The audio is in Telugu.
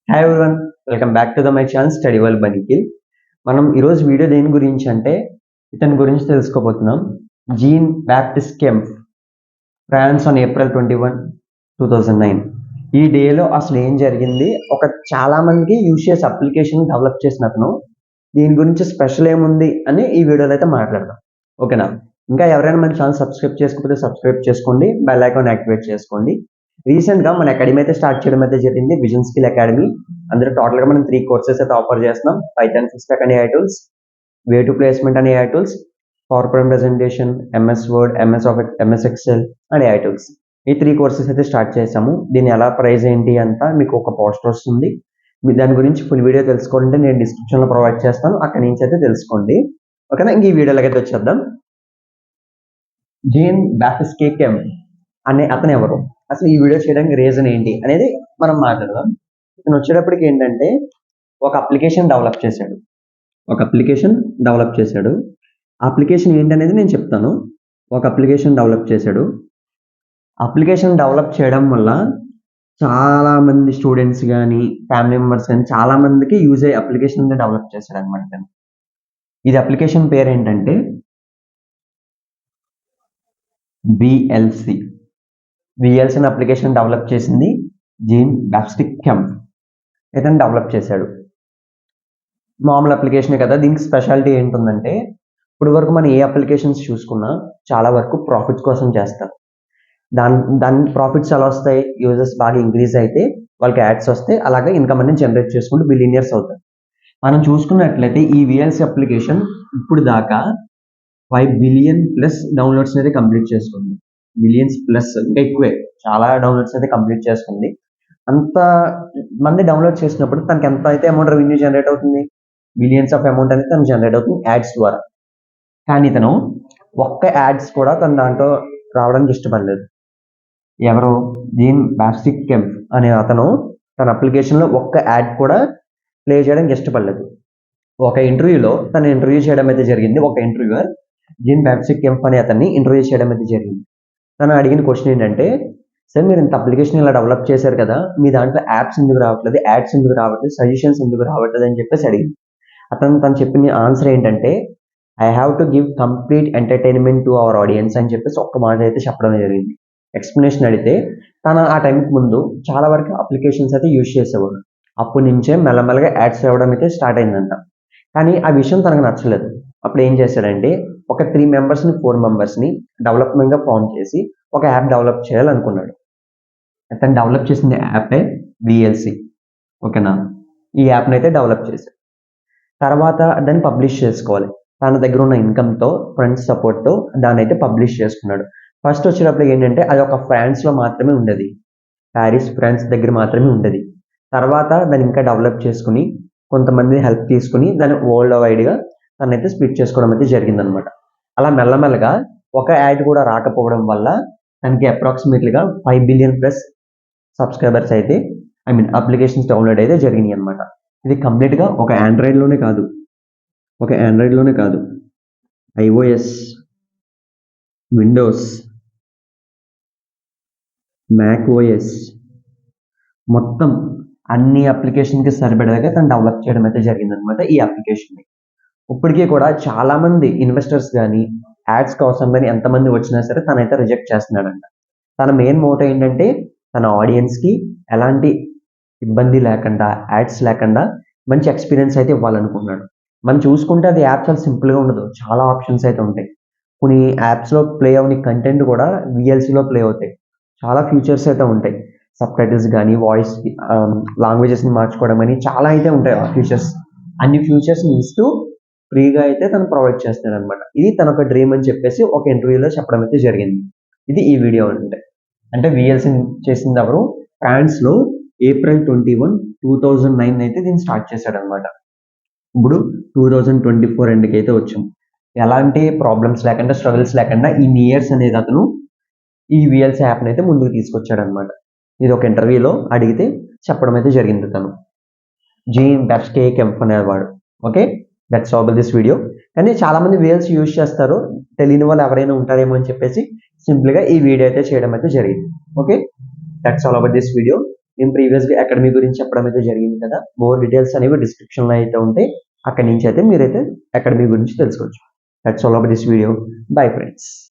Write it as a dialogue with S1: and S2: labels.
S1: Hi everyone, welcome back to my channel study world by Nikhil. మనం ఈరోజు వీడియో దేని గురించి అంటే ఇతని గురించి తెలుసుకోబోతున్నాం. Jean Baptiste Kemp, France on April 21, 2009. ఈ డేలో అసలు ఏం జరిగింది, చాలా మందికి యూజ్ చేసే అప్లికేషన్ డెవలప్ చేసిన అతను, దీని గురించి స్పెషల్ ఏముంది అని ఈ వీడియోలో అయితే మాట్లాడదాం. ఓకేనా? ఇంకా ఎవరైనా మన ఛానల్ సబ్స్క్రైబ్ చేసుకోకపోతే సబ్స్క్రైబ్ చేసుకోండి, బెల్ ఐకాన్ యాక్టివేట్ చేసుకోండి. రీసెంట్గా మన అకాడమీ అయితే స్టార్ట్ చేయడం అయితే జరిగింది, విజన్ స్కిల్ అకాడమీ. అందులో టోటల్గా మనం 3 కోర్సెస్ అయితే ఆఫర్ చేస్తున్నాం. పైథాన్ ఫుల్ స్టాక్ అనే టూల్స్, వే టు ప్లేస్మెంట్ అనే tools, power point presentation, MS word, MS Excel అనే టూల్స్. ఈ 3 కోర్సెస్ అయితే స్టార్ట్ చేసాము. దీని ఎలా ప్రైస్ ఏంటి అంతా మీకు ఒక పోస్టర్ వస్తుంది. మీరు దాని గురించి ఫుల్ వీడియో తెలుసుకోవాలంటే నేను డిస్క్రిప్షన్లో ప్రొవైడ్ చేస్తాను, అక్కడి నుంచి అయితే తెలుసుకోండి. ఓకేనా? ఇంక ఈ వీడియోలోకి అయితే వచ్చేద్దాం. జీన్ బాప్టిస్ట్ కెంప్ అనే అతను ఎవరు, అసలు ఈ వీడియో చేయడానికి రీజన్ ఏంటి అనేది మనం మాట్లాడదాం. ఇతను వచ్చేటప్పటికి ఏంటంటే ఒక అప్లికేషన్ డెవలప్ చేశాడు. అప్లికేషన్ ఏంటనేది నేను చెప్తాను. ఒక అప్లికేషన్ డెవలప్ చేశాడు. అప్లికేషన్ డెవలప్ చేయడం వల్ల చాలా మంది స్టూడెంట్స్ కానీ ఫ్యామిలీ మెంబర్స్ కానీ చాలా మందికి యూజ్ అయ్యే అప్లికేషన్ డెవలప్ చేశాడు అనమాట. ఇది అప్లికేషన్ పేరు ఏంటంటే VLC అప్లికేషన్ డెవలప్ చేసింది జీన్ బాప్టిస్ట్ కెంప్. ఇతను డెవలప్ చేశాడు. మామూలు అప్లికేషనే కదా, దీనికి స్పెషాలిటీ ఏంటుందంటే ఇప్పుడు వరకు మనం ఏ అప్లికేషన్స్ చూసుకున్నా చాలా వరకు ప్రాఫిట్స్ కోసం చేస్తారు. దాని ప్రాఫిట్స్ ఎలా వస్తాయి, యూజర్స్ బాగా ఇంక్రీజ్ అయితే వాళ్ళకి యాడ్స్ వస్తాయి, అలాగే ఇన్కమ్ అనేది జనరేట్ చేసుకుంటూ బిలియనియర్స్ అవుతారు. మనం చూసుకున్నట్లయితే ఈ VLC అప్లికేషన్ ఇప్పుడు దాకా 5 బిలియన్ ప్లస్ డౌన్లోడ్స్ అయితే కంప్లీట్ చేసుకుంది. బిలియన్స్ ప్లస్, ఇంకా ఎక్కువే, చాలా డౌన్లోడ్స్ అయితే కంప్లీట్ చేసుకుంది. అంత మంది డౌన్లోడ్ చేసినప్పుడు తనకి ఎంత అయితే అమౌంట్ రెవెన్యూ జనరేట్ అవుతుంది, బిలియన్స్ ఆఫ్ అమౌంట్ అనేది తనకు జనరేట్ అవుతుంది యాడ్స్ ద్వారా. కానీ తను ఒక్క యాడ్స్ కూడా తన దాంట్లో రావడానికి ఇష్టపడలేదు. ఎవరు? జీన్ బాప్టిస్ట్ కెంప్ అనే అతను తన అప్లికేషన్లో ఒక్క యాడ్ కూడా ప్లే చేయడానికి ఇష్టపడలేదు. ఒక ఇంటర్వ్యూలో తను ఇంటర్వ్యూ చేయడం అయితే జరిగింది. ఒక ఇంటర్వ్యూయర్ జీన్ బాప్టిస్ట్ కెంప్ అనే అతన్ని ఇంటర్వ్యూ చేయడం అయితే జరిగింది. తను అడిగిన క్వశ్చన్ ఏంటంటే, సార్ మీరు ఇంత అప్లికేషన్ ఇలా డెవలప్ చేశారు కదా, మీ దాంట్లో యాప్స్ ఎందుకు రావట్లేదు, యాడ్స్ ఎందుకు రావట్లేదు, సజెషన్స్ ఎందుకు రావట్లేదు అని చెప్పేసి అడిగింది. తను చెప్పిన ఆన్సర్ ఏంటంటే, I have to give complete entertainment to our audience అని చెప్పేసి ఒక్క మాట అయితే చెప్పడం జరిగింది. ఎక్స్ప్లెనేషన్ అడిగితే తను ఆ టైంకి ముందు చాలా వరకు అప్లికేషన్స్ అయితే యూజ్ చేసేవాడు. అప్పటి నుంచే మెల్లమెల్లగా యాడ్స్ రావడం అయితే స్టార్ట్ అయిందంట. కానీ ఆ విషయం తనకు నచ్చలేదు. అప్పుడు ఏం చేశాడంటే ఒక 3 మెంబర్స్ని 4 మెంబర్స్ని డెవలప్మెంట్గా ఫామ్ చేసి ఒక యాప్ డెవలప్ చేయాలనుకున్నాడు. తను డెవలప్ చేసిన యాపే VLC. ఓకేనా? ఈ యాప్ని అయితే డెవలప్ చేశాడు. తర్వాత దాన్ని పబ్లిష్ చేసుకోవాలి. తన దగ్గర ఉన్న ఇన్కమ్తో, ఫ్రెండ్స్ సపోర్ట్తో దాన్ని అయితే పబ్లిష్ చేసుకున్నాడు. ఫస్ట్ వచ్చేటప్పుడు ఏంటంటే అది ఒక ఫ్రాన్స్లో మాత్రమే ఉండేది, ప్యారిస్ ఫ్రాన్స్ దగ్గర మాత్రమే ఉండేది. తర్వాత దాన్ని ఇంకా డెవలప్ చేసుకుని కొంతమంది హెల్ప్ తీసుకుని దాన్ని వరల్డ్ వైడ్గా తనైతే స్ప్లిట్ చేసుకోవడం అయితే జరిగిందనమాట. అలా మెల్లమెల్లగా ఒక యాడ్ కూడా రాకపోవడం వల్ల తనకి అప్రాక్సిమేట్లీగా 5 బిలియన్ ప్లస్ సబ్స్క్రైబర్స్ అయితే అప్లికేషన్స్ డౌన్లోడ్ అయితే జరిగినాయి అనమాట. ఇది కంప్లీట్గా ఒక ఆండ్రాయిడ్లోనే కాదు, iOS, విండోస్, మ్యాక్ OS మొత్తం అన్ని అప్లికేషన్కి సరిపడేలాగా తను డెవలప్ చేయడం అయితే జరిగిందనమాట ఈ అప్లికేషన్ని. ఇప్పటికీ కూడా చాలా మంది ఇన్వెస్టర్స్ కానీ యాడ్స్ కోసం కానీ ఎంతమంది వచ్చినా సరే తనైతే రిజెక్ట్ చేస్తున్నాడంట. తన మెయిన్ మోటో ఏంటంటే తన ఆడియన్స్కి ఎలాంటి ఇబ్బంది లేకుండా, యాడ్స్ లేకుండా మంచి ఎక్స్పీరియన్స్ అయితే ఇవ్వాలనుకుంటున్నాడు. మనం చూసుకుంటే అది యాప్ చాలా సింపుల్గా ఉండదు, చాలా ఆప్షన్స్ అయితే ఉంటాయి. కొన్ని యాప్స్లో ప్లే అవని కంటెంట్ కూడా VLCలో ప్లే అవుతాయి. చాలా ఫీచర్స్ అయితే ఉంటాయి. సబ్ టైటిల్స్ కానీ, వాయిస్ లాంగ్వేజెస్ని మార్చుకోవడం కానీ చాలా అయితే ఉంటాయి ఆ ఫీచర్స్. అన్ని ఫీచర్స్ని ఇస్తూ ఫ్రీగా అయితే తను ప్రొవైడ్ చేస్తున్నాడు అనమాట. ఇది తన ఒక డ్రీమ్ అని చెప్పేసి ఒక ఇంటర్వ్యూలో చెప్పడం అయితే జరిగింది. ఇది ఈ వీడియో అంటే VLC చేసింది ఎవరు? ఫ్రాన్స్లో April 21, 2009 అయితే దీన్ని స్టార్ట్ చేశాడు అనమాట. ఇప్పుడు 2024 ఎండ్కి అయితే వచ్చాం. ఎలాంటి ప్రాబ్లమ్స్ లేకుండా, స్ట్రగుల్స్ లేకుండా ఇన్ని ఇయర్స్ అనేది అతను ఈ VLC యాప్ని అయితే ముందుకు తీసుకొచ్చాడు అనమాట. ఇది ఒక ఇంటర్వ్యూలో అడిగితే చెప్పడం అయితే జరిగింది తను. జీన్ బాప్టిస్ట్ కెంప్ అనేవాడు. Okay, that's all about this video. కానీ చాలా మంది VLC యూజ్ చేస్తారు, తెలియని వాళ్ళు ఎవరైనా ఉంటారేమో అని చెప్పేసి సింపుల్గా ఈ వీడియో అయితే చేయడం అయితే జరిగింది. Okay, that's all about this video. నేను ప్రీవియస్గా అకాడమీ గురించి చెప్పడం అయితే జరిగింది కదా. మోర్ డీటెయిల్స్ అనేవి డిస్క్రిప్షన్లో అయితే ఉంటాయి. అక్కడి నుంచి అయితే మీరైతే అకాడమీ గురించి తెలుసుకోవచ్చు. That's all about this video. Bye friends.